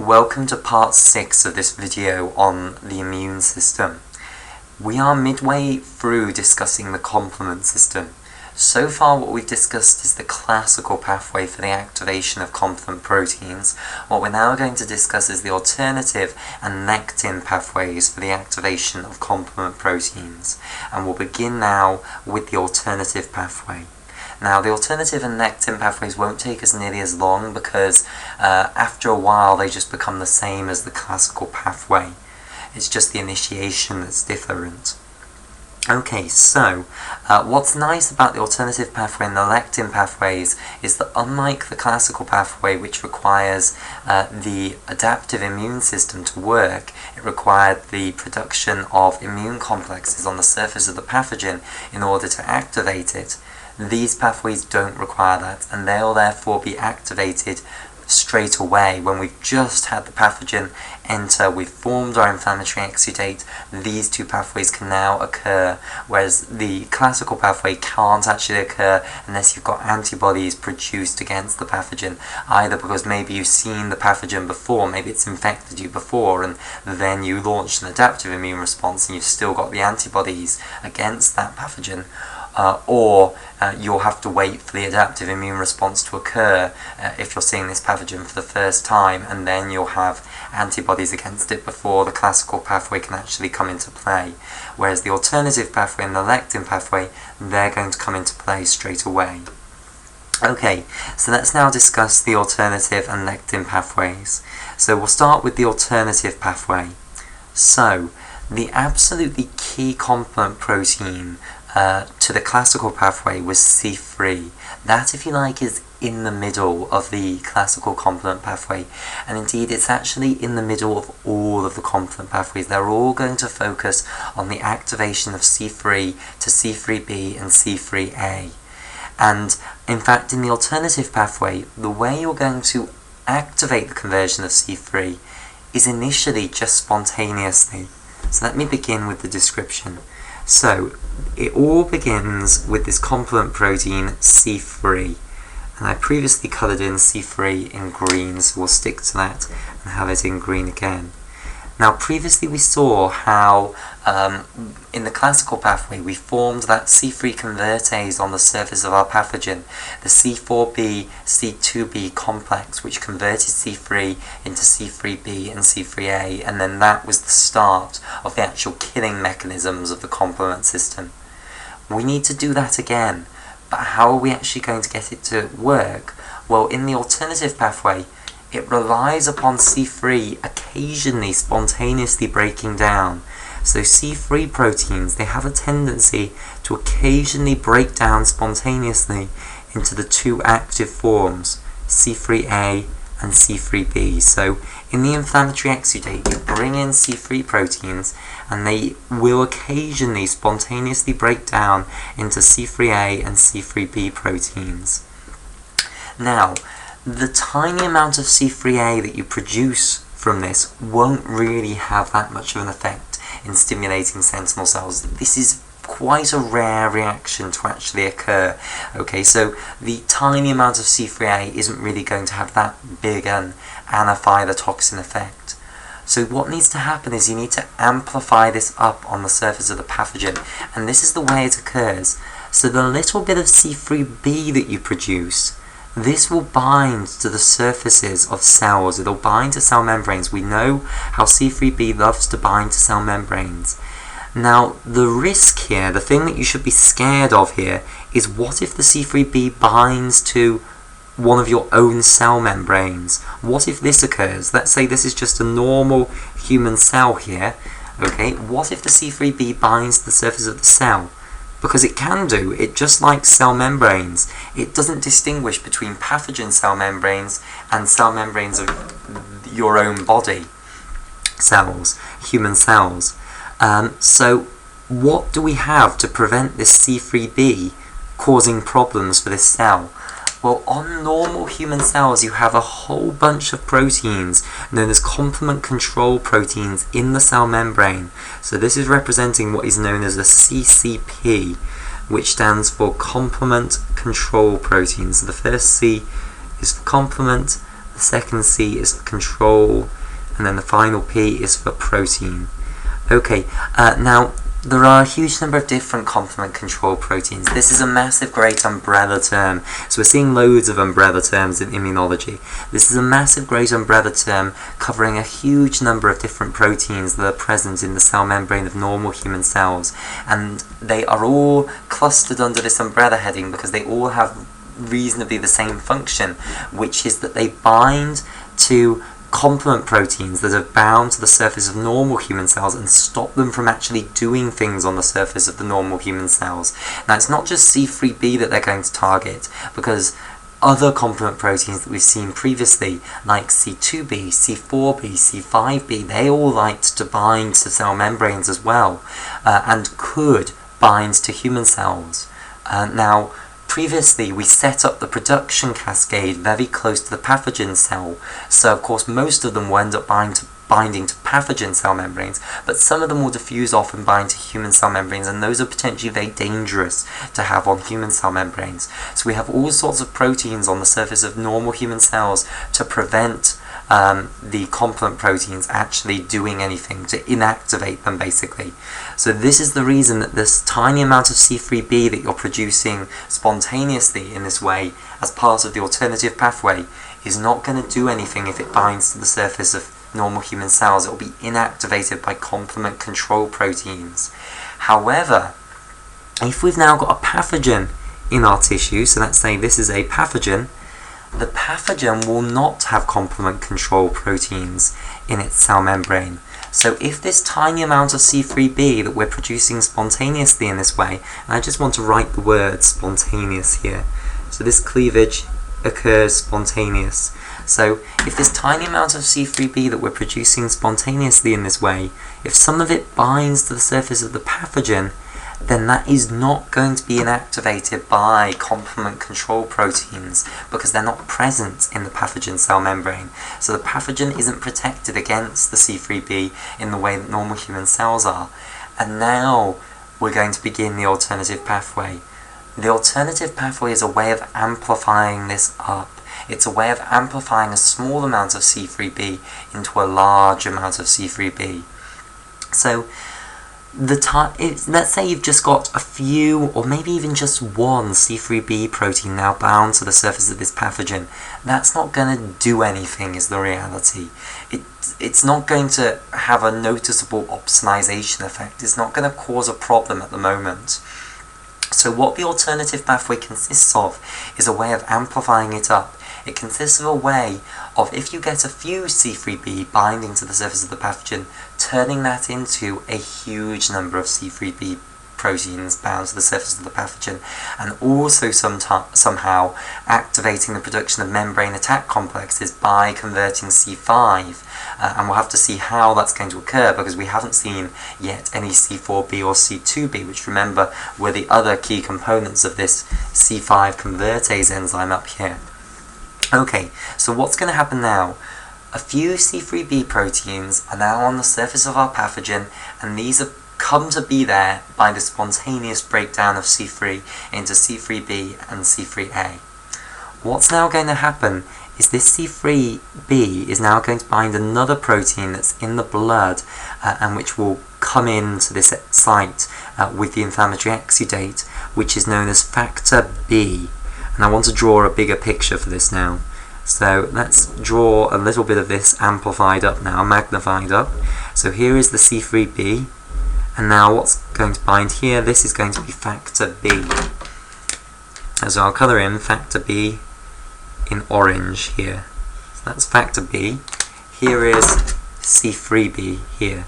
Welcome to part 6 of this video on the immune system. We are midway through discussing the complement system. So far what we've discussed is the classical pathway for the activation of complement proteins. What we're now going to discuss is the alternative and lectin pathways for the activation of complement proteins. And we'll begin now with the alternative pathway. Now, the alternative and lectin pathways won't take us nearly as long because after a while they just become the same as the classical pathway. It's just the initiation that's different. Okay, so what's nice about the alternative pathway and the lectin pathways is that unlike the classical pathway, which requires the adaptive immune system to work, it required the production of immune complexes on the surface of the pathogen in order to activate it. These pathways don't require that, and they'll therefore be activated straight away when we've just had the pathogen enter, we've formed our inflammatory exudate. These two pathways can now occur, whereas the classical pathway can't actually occur unless you've got antibodies produced against the pathogen, either because maybe you've seen the pathogen before, maybe it's infected you before, and then you launched an adaptive immune response and you've still got the antibodies against that pathogen. Or you'll have to wait for the adaptive immune response to occur if you're seeing this pathogen for the first time, and then you'll have antibodies against it before the classical pathway can actually come into play. Whereas the alternative pathway and the lectin pathway, they're going to come into play straight away. Okay, so let's now discuss the alternative and lectin pathways. So we'll start with the alternative pathway. So, the absolutely key complement protein to the classical pathway was C3. That, if you like, is in the middle of the classical complement pathway, and indeed it's actually in the middle of all of the complement pathways. They're all going to focus on the activation of C3 to C3b and C3a. And in fact, in the alternative pathway, the way you're going to activate the conversion of C3 is initially just spontaneously. So let me begin with the description. So, it all begins with this complement protein C3, and I previously coloured in C3 in green, so we'll stick to that and have it in green again. Now, previously we saw how in the classical pathway we formed that C3 convertase on the surface of our pathogen, the C4b, C2b complex, which converted C3 into C3b and C3a, and then that was the start of the actual killing mechanisms of the complement system. We need to do that again, but how are we actually going to get it to work? Well, in the alternative pathway, it relies upon C3 occasionally spontaneously breaking down. So C3 proteins, they have a tendency to occasionally break down spontaneously into the two active forms, C3a and C3b. So in the inflammatory exudate, you bring in C3 proteins and they will occasionally spontaneously break down into C3a and C3b proteins. Now, the tiny amount of C3a that you produce from this won't really have that much of an effect in stimulating sentinel cells. This is quite a rare reaction to actually occur. Okay, so the tiny amount of C3a isn't really going to have that big an anaphytotoxin effect. So what needs to happen is you need to amplify this up on the surface of the pathogen, and this is the way it occurs. So the little bit of C3b that you produce, this will bind to the surfaces of cells. It'll bind to cell membranes. We know how C3b loves to bind to cell membranes. Now, the risk here, the thing that you should be scared of here, is what if the C3b binds to one of your own cell membranes? What if this occurs? Let's say this is just a normal human cell here. Okay, what if the C3b binds to the surface of the cell? Because it can do, it just like cell membranes. It doesn't distinguish between pathogen cell membranes and cell membranes of your own body cells, human cells. So what do we have to prevent this C3b causing problems for this cell? Well, on normal human cells you have a whole bunch of proteins known as complement control proteins in the cell membrane. So this is representing what is known as a CCP, which stands for complement control proteins. So the first C is for complement, the second C is for control, and then the final P is for protein. Okay, now there are a huge number of different complement control proteins. This is a massive, great umbrella term. So we're seeing loads of umbrella terms in immunology. This is a massive, great umbrella term covering a huge number of different proteins that are present in the cell membrane of normal human cells. And they are all clustered under this umbrella heading because they all have reasonably the same function, which is that they bind to complement proteins that are bound to the surface of normal human cells and stop them from actually doing things on the surface of the normal human cells. Now, it's not just C3b that they're going to target, because other complement proteins that we've seen previously, like C2b, C4b, C5b, they all like to bind to cell membranes as well, and could bind to human cells. Now, previously, we set up the production cascade very close to the pathogen cell, so of course most of them will end up binding to pathogen cell membranes, but some of them will diffuse off and bind to human cell membranes, and those are potentially very dangerous to have on human cell membranes. So we have all sorts of proteins on the surface of normal human cells to prevent the complement proteins actually doing anything, to inactivate them basically. So this is the reason that this tiny amount of C3b that you're producing spontaneously in this way as part of the alternative pathway is not going to do anything if it binds to the surface of normal human cells. It will be inactivated by complement control proteins. However, if we've now got a pathogen in our tissue, so let's say this is a pathogen, the pathogen will not have complement control proteins in its cell membrane. So if this tiny amount of C3b that we're producing spontaneously in this way, and I just want to write the word spontaneous here, so this cleavage occurs spontaneous. So if this tiny amount of C3b that we're producing spontaneously in this way, if some of it binds to the surface of the pathogen, then that is not going to be inactivated by complement control proteins because they're not present in the pathogen cell membrane. So the pathogen isn't protected against the C3b in the way that normal human cells are. And now we're going to begin the alternative pathway. The alternative pathway is a way of amplifying this up. It's a way of amplifying a small amount of C3b into a large amount of C3b. So let's say you've just got a few, or maybe even just one C3b protein now bound to the surface of this pathogen. That's not going to do anything, is the reality. It's not going to have a noticeable opsonization effect. It's not going to cause a problem at the moment. So what the alternative pathway consists of is a way of amplifying it up. It consists of a way of, if you get a few C3b binding to the surface of the pathogen, turning that into a huge number of C3b proteins bound to the surface of the pathogen, and also somehow activating the production of membrane attack complexes by converting C5. And we'll have to see how that's going to occur, because we haven't seen yet any C4b or C2b, which, remember, were the other key components of this C5 convertase enzyme up here. Okay, so what's going to happen now? A few C3b proteins are now on the surface of our pathogen, and these have come to be there by the spontaneous breakdown of C3 into C3b and C3a. What's now going to happen is this C3b is now going to bind another protein that's in the blood and which will come into this site with the inflammatory exudate, which is known as factor B. And I want to draw a bigger picture for this now. So let's draw a little bit of this amplified up now, magnified up. So here is the C3b, and now what's going to bind here? This is going to be factor B. So I'll colour in factor B in orange here. So that's factor B. Here is C3b here.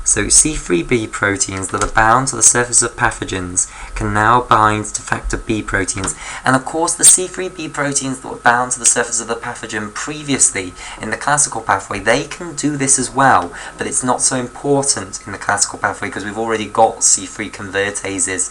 So C3b proteins that are bound to the surface of pathogens can now bind to factor B proteins. And of course the C3b proteins that were bound to the surface of the pathogen previously in the classical pathway, they can do this as well, but it's not so important in the classical pathway because we've already got C3 convertases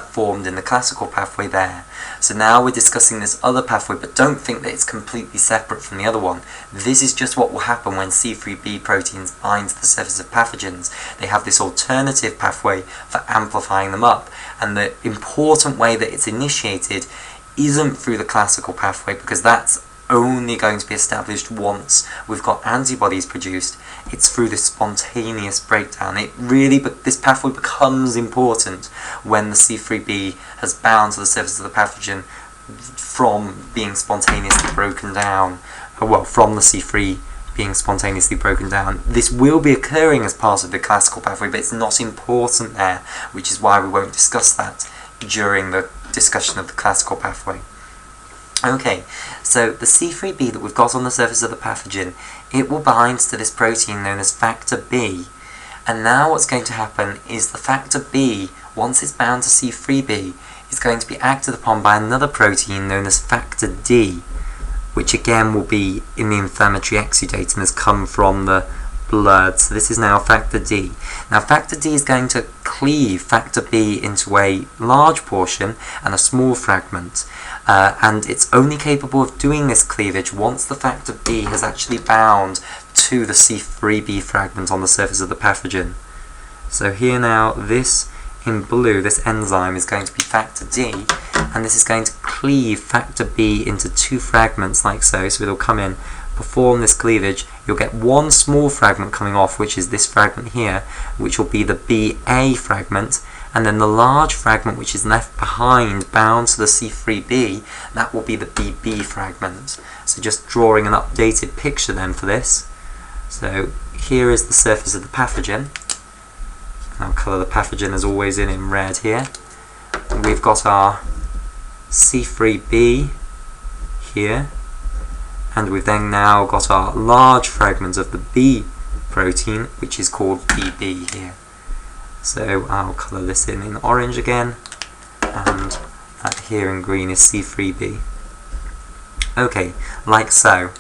formed in the classical pathway there. So now we're discussing this other pathway, but don't think that it's completely separate from the other one. This is just what will happen when C3b proteins bind to the surface of pathogens. They have this alternative pathway for amplifying them up, and the important way that it's initiated isn't through the classical pathway, because that's only going to be established once we've got antibodies produced. It's through this spontaneous breakdown. This pathway becomes important when the C3b has bound to the surface of the pathogen from being spontaneously broken down, from the C3 being spontaneously broken down. This will be occurring as part of the classical pathway, but it's not important there, which is why we won't discuss that during the discussion of the classical pathway. Okay, so the C3b that we've got on the surface of the pathogen, it will bind to this protein known as factor B. And now what's going to happen is the factor B, once it's bound to C3b, is going to be acted upon by another protein known as factor D, which again will be in the inflammatory exudate and has come from the blood. So this is now factor D. Now factor D is going to cleave factor B into a large portion and a small fragment. And it's only capable of doing this cleavage once the factor B has actually bound to the C3b fragment on the surface of the pathogen. So here now, this in blue, this enzyme is going to be factor D, and this is going to cleave factor B into two fragments like so. So it'll come in, perform this cleavage, you'll get one small fragment coming off, which is this fragment here, which will be the BA fragment, and then the large fragment which is left behind, bound to the C3b, that will be the BB fragment. So just drawing an updated picture then for this. So here is the surface of the pathogen. I'll colour the pathogen as always in red here. And we've got our C3b here, and we've then now got our large fragment of the B protein, which is called BB here. So I'll colour this in orange again, and that here in green is C3b. Okay, like so.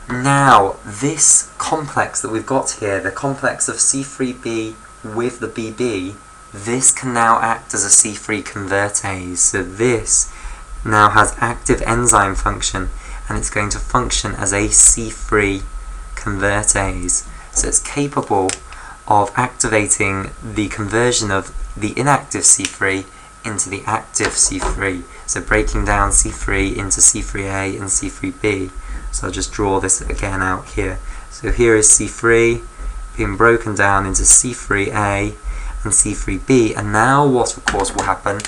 Now, this complex that we've got here, the complex of C3b with the BB, this can now act as a C3 convertase. So this now has active enzyme function, and it's going to function as a C3 convertase. So it's capable of activating the conversion of the inactive C3 into the active C3. So breaking down C3 into C3a and C3b. So I'll just draw this again out here. So here is C3 being broken down into C3a and C3b, and now what of course will happen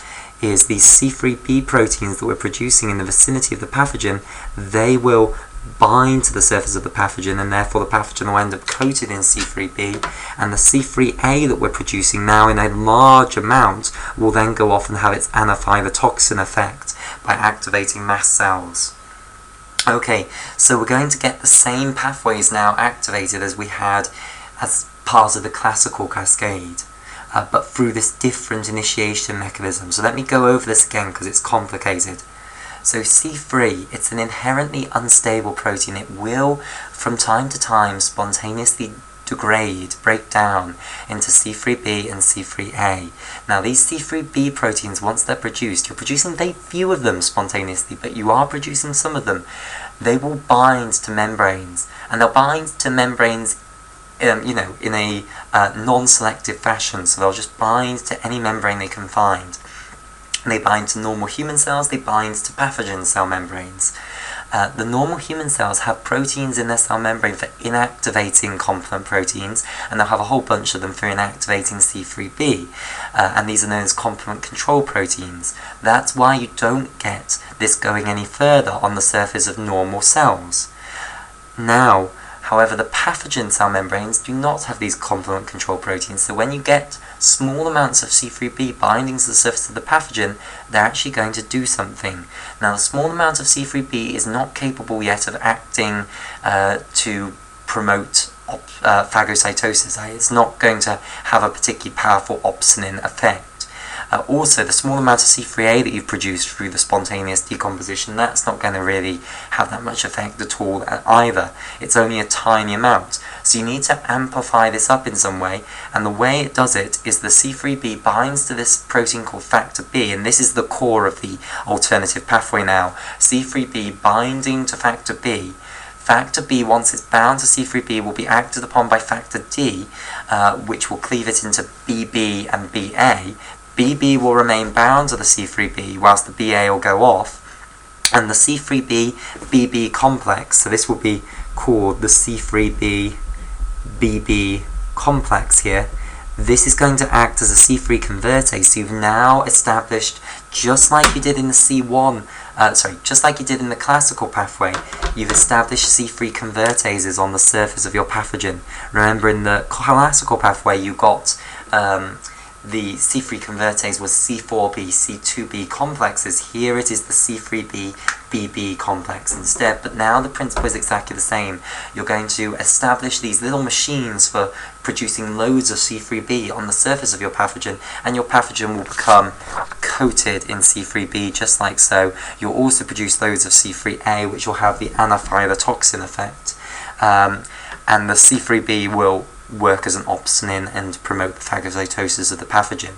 is these C3b proteins that we're producing in the vicinity of the pathogen, they will bind to the surface of the pathogen, and therefore the pathogen will end up coated in C3b, and the C3a that we're producing now in a large amount will then go off and have its anaphylotoxin effect by activating mast cells. Okay, so we're going to get the same pathways now activated as we had as part of the classical cascade, but through this different initiation mechanism. So let me go over this again because it's complicated. So C3, it's an inherently unstable protein. It will, from time to time, spontaneously break down into C3b and C3a. Now these C3b proteins, once they're produced, you're producing very few of them spontaneously, but you are producing some of them. They will bind to membranes, and they'll bind to membranes in a non-selective fashion, so they'll just bind to any membrane they can find. They bind to normal human cells, they bind to pathogen cell membranes. The normal human cells have proteins in their cell membrane for inactivating complement proteins, and they'll have a whole bunch of them for inactivating C3b, and these are known as complement control proteins. That's why you don't get this going any further on the surface of normal cells. Now, however, the pathogen cell membranes do not have these complement control proteins, so when you get small amounts of C3b binding to the surface of the pathogen, they're actually going to do something. Now, the small amount of C3b is not capable yet of acting to promote phagocytosis. It's not going to have a particularly powerful opsonin effect. Also, the small amount of C3a that you've produced through the spontaneous decomposition, that's not going to really have that much effect at all either. It's only a tiny amount. So you need to amplify this up in some way, and the way it does it is the C3b binds to this protein called factor B, and this is the core of the alternative pathway now. C3b binding to factor B. Factor B, once it's bound to C3b, will be acted upon by factor D, which will cleave it into BB and BA. BB will remain bound to the C3b whilst the BA will go off, And the C3b BB complex, so this will be called the C3b BB complex here. This is going to act as a C3 convertase. So you've now established, just like you did in the just like you did in the classical pathway, you've established C3 convertases on the surface of your pathogen. Remember, in the classical pathway, you got the C3 convertase was C4b, C2b complexes. Here it is the C3b BB complex instead, but now the principle is exactly the same. You're going to establish these little machines for producing loads of C3b on the surface of your pathogen, and your pathogen will become coated in C3b just like so. You'll also produce loads of C3a, which will have the anaphylotoxin effect, and the C3b will work as an opsonin and promote the phagocytosis of the pathogen.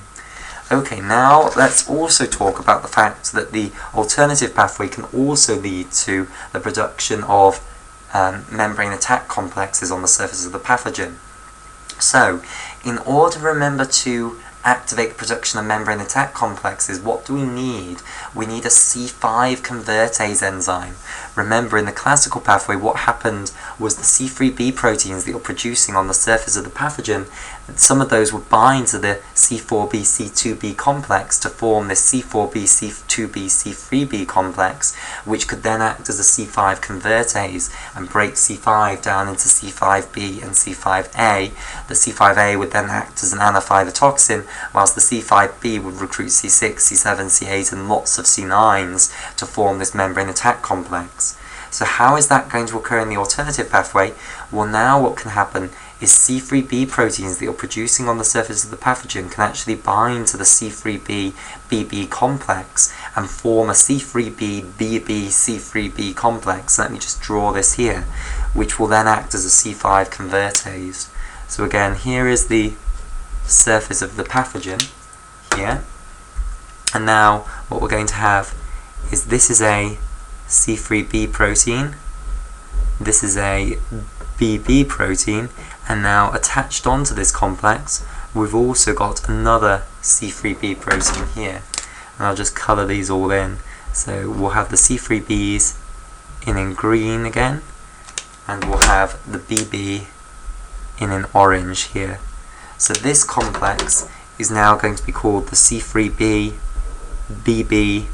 Okay, now let's also talk about the fact that the alternative pathway can also lead to the production of membrane attack complexes on the surface of the pathogen. So, in order, remember, to activate the production of membrane attack complexes, what do we need? We need a C5 convertase enzyme. Remember, in the classical pathway, what happened was the C3b proteins that you're producing on the surface of the pathogen, some of those would bind to the C4b, C2b complex to form this C4b, C2b, C3b complex, which could then act as a C5 convertase and break C5 down into C5b and C5a. The C5a would then act as an anaphylotoxin, whilst the C5b would recruit C6, C7, C8 and lots of C9s to form this membrane attack complex. So how is that going to occur in the alternative pathway? Well, now what can happen is C3b proteins that you're producing on the surface of the pathogen can actually bind to the C3b BB complex and form a C3b BB C3b complex. Let me just draw this here, which will then act as a C5 convertase. So again, here is the surface of the pathogen here, and now what we're going to have is this is a C3b protein, this is a BB protein, and now attached onto this complex we've also got another C3b protein here, and I'll just colour these all in. So we'll have the C3b's in green again, and we'll have the BB in orange here. So this complex is now going to be called the C3b BB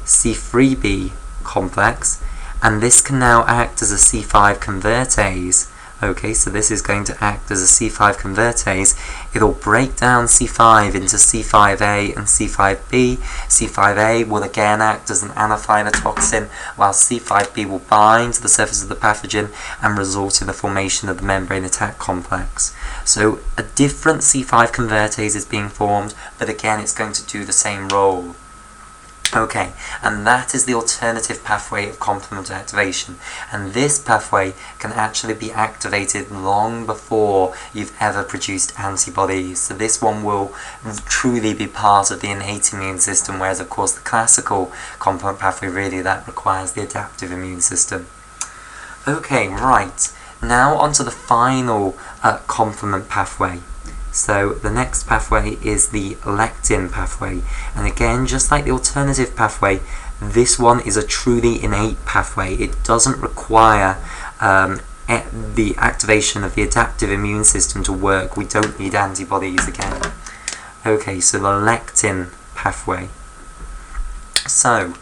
C3b complex, and this can now act as a C5 convertase. Okay, so this is going to act as a C5 convertase. It'll break down C5 into C5a and C5b. C5a will again act as an anaphylotoxin, while C5b will bind to the surface of the pathogen and result in the formation of the membrane attack complex. So a different C5 convertase is being formed, but again it's going to do the same role. Okay, and that is the alternative pathway of complement activation, and this pathway can actually be activated long before you've ever produced antibodies. So this one will truly be part of the innate immune system, whereas of course the classical complement pathway, really that requires the adaptive immune system. Okay, right, now onto the final complement pathway. So the next pathway is the lectin pathway, and again, just like the alternative pathway, this one is a truly innate pathway. It doesn't require the activation of the adaptive immune system to work. We don't need antibodies again. Okay, so the lectin pathway. So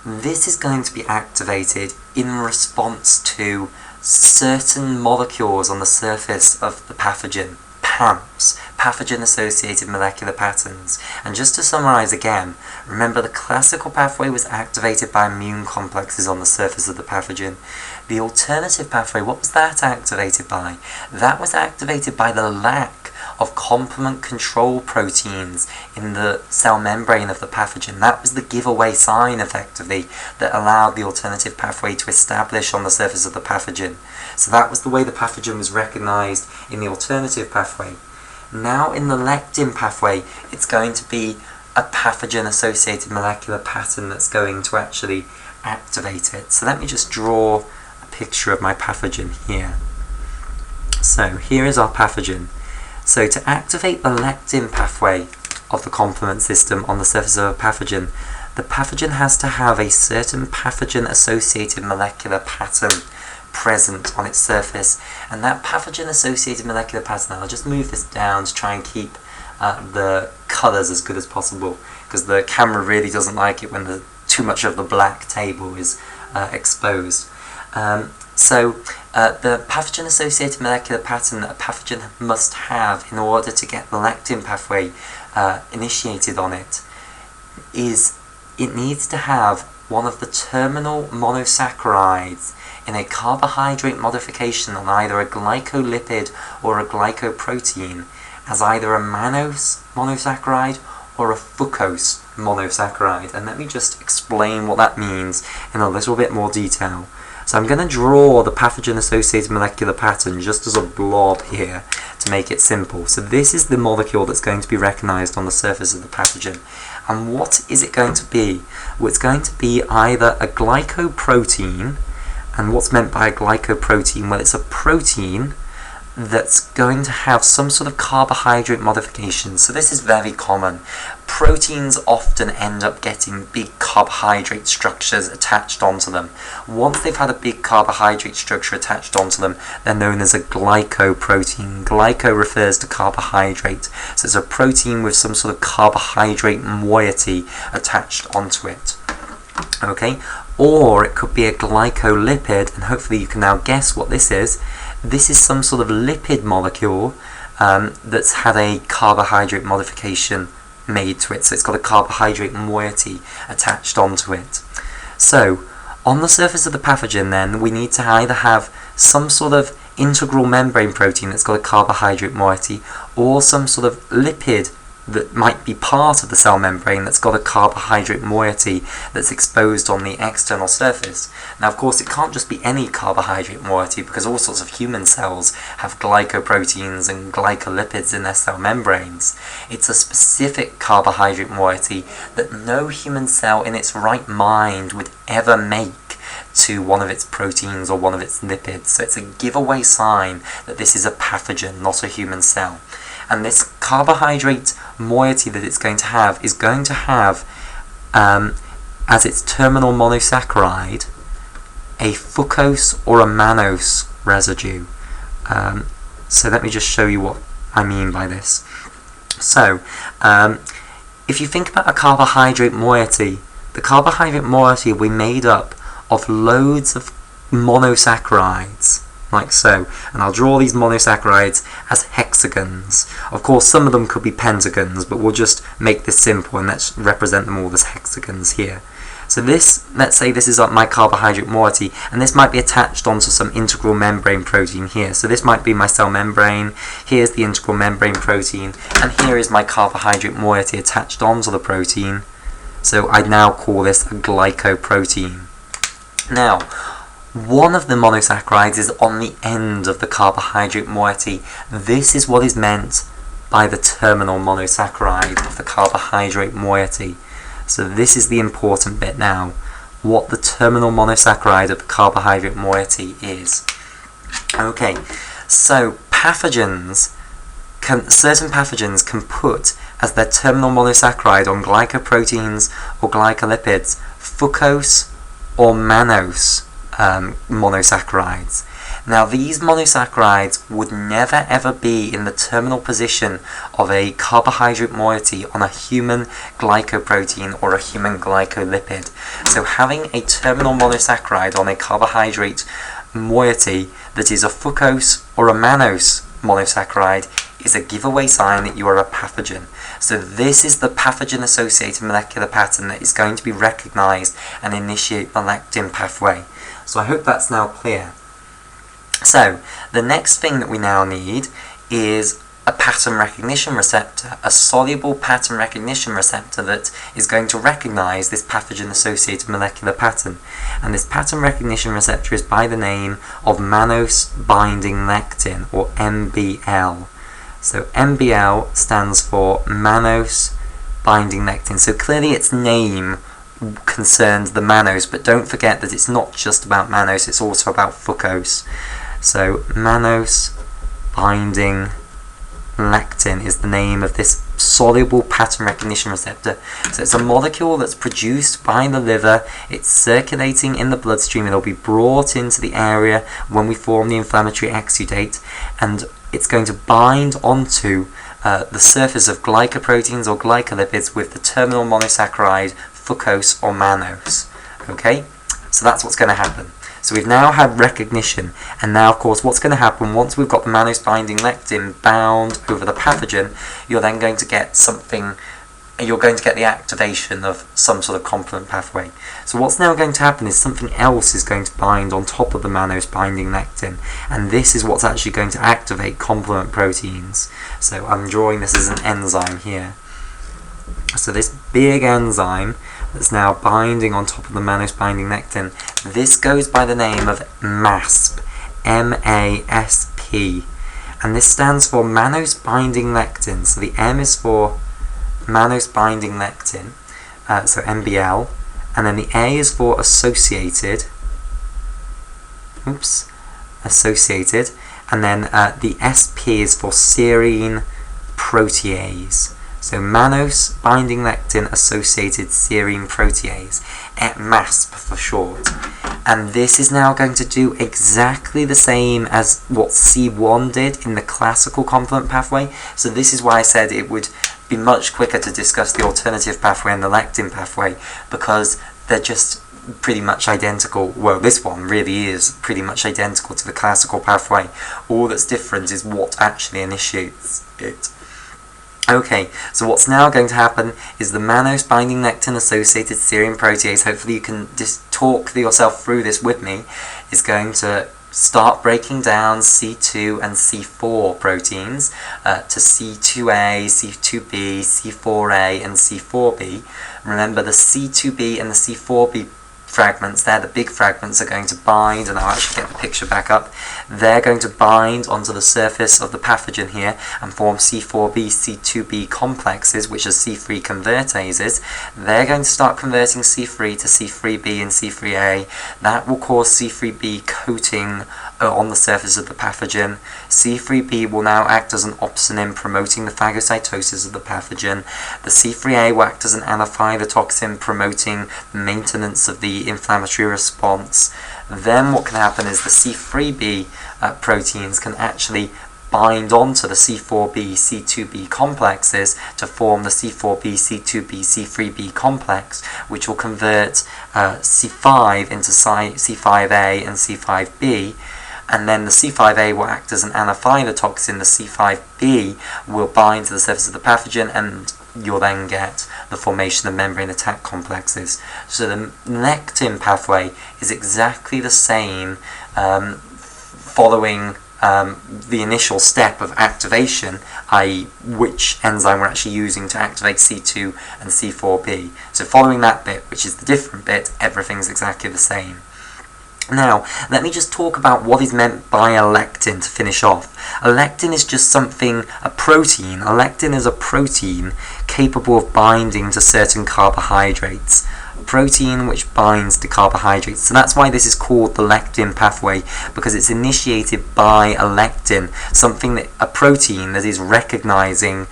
this is going to be activated in response to certain molecules on the surface of the pathogen. PAMPs, pathogen-associated molecular patterns. And just to summarize again, remember the classical pathway was activated by immune complexes on the surface of the pathogen. The alternative pathway, what was that activated by? That was activated by the lack of complement control proteins in the cell membrane of the pathogen. That was the giveaway sign, effectively, that allowed the alternative pathway to establish on the surface of the pathogen. So that was the way the pathogen was recognized in the alternative pathway. Now in the lectin pathway, it's going to be a pathogen-associated molecular pattern that's going to actually activate it. So let me just draw a picture of my pathogen here. So here is our pathogen. So to activate the lectin pathway of the complement system on the surface of a pathogen, the pathogen has to have a certain pathogen-associated molecular pattern present on its surface, and that pathogen-associated molecular pattern, I'll just move this down to try and keep the colours as good as possible, because the camera really doesn't like it when too much of the black table is exposed. So the pathogen-associated molecular pattern that a pathogen must have in order to get the lectin pathway initiated on it is it needs to have one of the terminal monosaccharides in a carbohydrate modification on either a glycolipid or a glycoprotein as either a mannose monosaccharide or a fucose monosaccharide. And let me just explain what that means in a little bit more detail. So I'm going to draw the pathogen-associated molecular pattern just as a blob here to make it simple. So this is the molecule that's going to be recognized on the surface of the pathogen. And what is it going to be? Well, it's going to be either a glycoprotein, and what's meant by a glycoprotein? Well, it's a protein that's going to have some sort of carbohydrate modification. So this is very common. Proteins often end up getting big carbohydrate structures attached onto them. Once they've had a big carbohydrate structure attached onto them, they're known as a glycoprotein. Glyco refers to carbohydrate. So it's a protein with some sort of carbohydrate moiety attached onto it. Okay? Or it could be a glycolipid, and hopefully you can now guess what this is. This is some sort of lipid molecule that's had a carbohydrate modification made to it, so it's got a carbohydrate moiety attached onto it. So, on the surface of the pathogen then, we need to either have some sort of integral membrane protein that's got a carbohydrate moiety, or some sort of lipid that might be part of the cell membrane that's got a carbohydrate moiety that's exposed on the external surface. Now, of course, it can't just be any carbohydrate moiety, because all sorts of human cells have glycoproteins and glycolipids in their cell membranes. It's a specific carbohydrate moiety that no human cell in its right mind would ever make to one of its proteins or one of its lipids. So it's a giveaway sign that this is a pathogen, not a human cell. And this carbohydrate moiety that it's going to have is going to have, as its terminal monosaccharide, a fucose or a mannose residue. So let me just show you what I mean by this. So, if you think about a carbohydrate moiety, the carbohydrate moiety will be made up of loads of monosaccharides, like so, and I'll draw these monosaccharides as hexagons. Of course, some of them could be pentagons, but we'll just make this simple and let's represent them all as hexagons here. So this, let's say this is my carbohydrate moiety, and this might be attached onto some integral membrane protein here. So this might be my cell membrane, here's the integral membrane protein, and here is my carbohydrate moiety attached onto the protein. So I now call this a glycoprotein. Now, one of the monosaccharides is on the end of the carbohydrate moiety. This is what is meant by the terminal monosaccharide of the carbohydrate moiety. So this is the important bit now, what the terminal monosaccharide of the carbohydrate moiety is. Okay, so certain pathogens can put as their terminal monosaccharide on glycoproteins or glycolipids fucose or mannose monosaccharides. Now, these monosaccharides would never ever be in the terminal position of a carbohydrate moiety on a human glycoprotein or a human glycolipid. So having a terminal monosaccharide on a carbohydrate moiety that is a fucose or a mannose monosaccharide is a giveaway sign that you are a pathogen. So this is the pathogen-associated molecular pattern that is going to be recognized and initiate the lectin pathway. So I hope that's now clear. So the next thing that we now need is a pattern recognition receptor, a soluble pattern recognition receptor that is going to recognize this pathogen-associated molecular pattern. And this pattern recognition receptor is by the name of mannose binding lectin, or MBL. So MBL stands for mannose binding lectin. So clearly its name concerns the mannose, but don't forget that it's not just about mannose, it's also about fucose. So mannose binding lectin is the name of this soluble pattern recognition receptor. So it's a molecule that's produced by the liver, it's circulating in the bloodstream, it'll be brought into the area when we form the inflammatory exudate, and it's going to bind onto the surface of glycoproteins or glycolipids with the terminal monosaccharide fucose or mannose. Okay, so that's what's going to happen. So we've now had recognition, and now of course what's going to happen once we've got the mannose binding lectin bound over the pathogen, you're then going to get something, you're going to get the activation of some sort of complement pathway. So what's now going to happen is something else is going to bind on top of the mannose binding lectin, and this is what's actually going to activate complement proteins. So I'm drawing this as an enzyme here. So this big enzyme that's now binding on top of the mannose binding lectin, this goes by the name of MASP, M-A-S-P, and this stands for mannose binding lectin. So the M is for mannose binding lectin, so MBL, and then the A is for associated, associated, and then the SP is for serine protease. So mannose binding lectin associated serine protease, MASP for short. And this is now going to do exactly the same as what C1 did in the classical complement pathway. So this is why I said it would be much quicker to discuss the alternative pathway and the lectin pathway, because they're just pretty much identical. Well, this one really is pretty much identical to the classical pathway. All that's different is what actually initiates it. Okay, so what's now going to happen is the mannose binding lectin associated serine protease, hopefully you can just talk yourself through this with me, is going to start breaking down C2 and C4 proteins to C2A, C2B, C4A and C4B. Remember, the C2B and the C4B fragments, they're the big fragments, are going to bind, and I'll actually get the picture back up, they're going to bind onto the surface of the pathogen here and form C4B, C2B complexes, which are C3 convertases. They're going to start converting C3 to C3B and C3A. That will cause C3B coating on the surface of the pathogen. C3B will now act as an opsonin promoting the phagocytosis of the pathogen. The C3A will act as an anaphylotoxin promoting maintenance of the inflammatory response. Then what can happen is the C3B proteins can actually bind onto the C4B, C2B complexes to form the C4B, C2B, C3B complex, which will convert C5 into C5A and C5B. And then the C5A will act as an anaphylotoxin, the C5B will bind to the surface of the pathogen, and you'll then get the formation of membrane attack complexes. So the lectin pathway is exactly the same, following the initial step of activation, i.e. which enzyme we're actually using to activate C2 and C4B. So following that bit, which is the different bit, everything's exactly the same. Now, let me just talk about what is meant by a lectin to finish off. A lectin is just something, a protein. A lectin is a protein capable of binding to certain carbohydrates. A protein which binds to carbohydrates. So that's why this is called the lectin pathway, because it's initiated by a lectin, a protein that is recognizing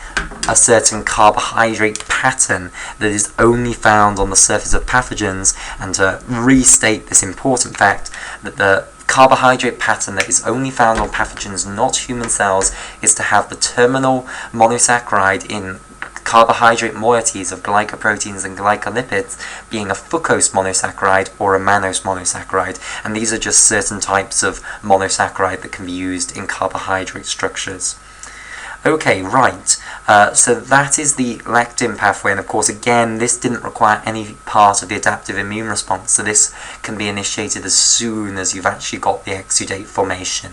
a certain carbohydrate pattern that is only found on the surface of pathogens. And to restate this important fact, that the carbohydrate pattern that is only found on pathogens, not human cells, is to have the terminal monosaccharide in carbohydrate moieties of glycoproteins and glycolipids being a fucose monosaccharide or a mannose monosaccharide, and these are just certain types of monosaccharide that can be used in carbohydrate structures. Okay, right, so that is the lectin pathway, and of course again this didn't require any part of the adaptive immune response, so this can be initiated as soon as you've actually got the exudate formation.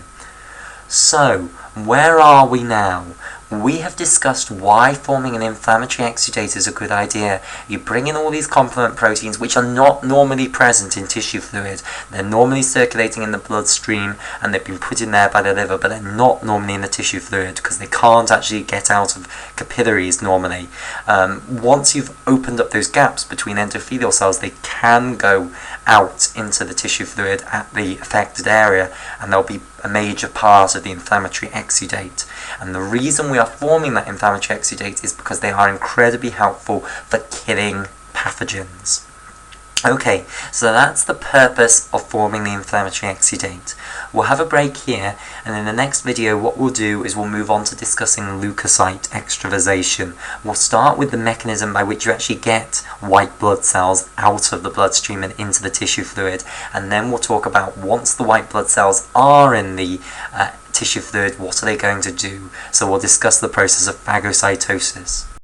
So, where are we now? We have discussed why forming an inflammatory exudate is a good idea. You bring in all these complement proteins which are not normally present in tissue fluid. They're normally circulating in the bloodstream and they've been put in there by the liver, but they're not normally in the tissue fluid because they can't actually get out of capillaries normally. Once you've opened up those gaps between endothelial cells, they can go out into the tissue fluid at the affected area, and they'll be a major part of the inflammatory exudate. And the reason we are forming that inflammatory exudate is because they are incredibly helpful for killing pathogens. Okay, so that's the purpose of forming the inflammatory exudate. We'll have a break here, and in the next video what we'll do is we'll move on to discussing leukocyte extravasation. We'll start with the mechanism by which you actually get white blood cells out of the bloodstream and into the tissue fluid, and then we'll talk about once the white blood cells are in the tissue fluid, what are they going to do? So we'll discuss the process of phagocytosis.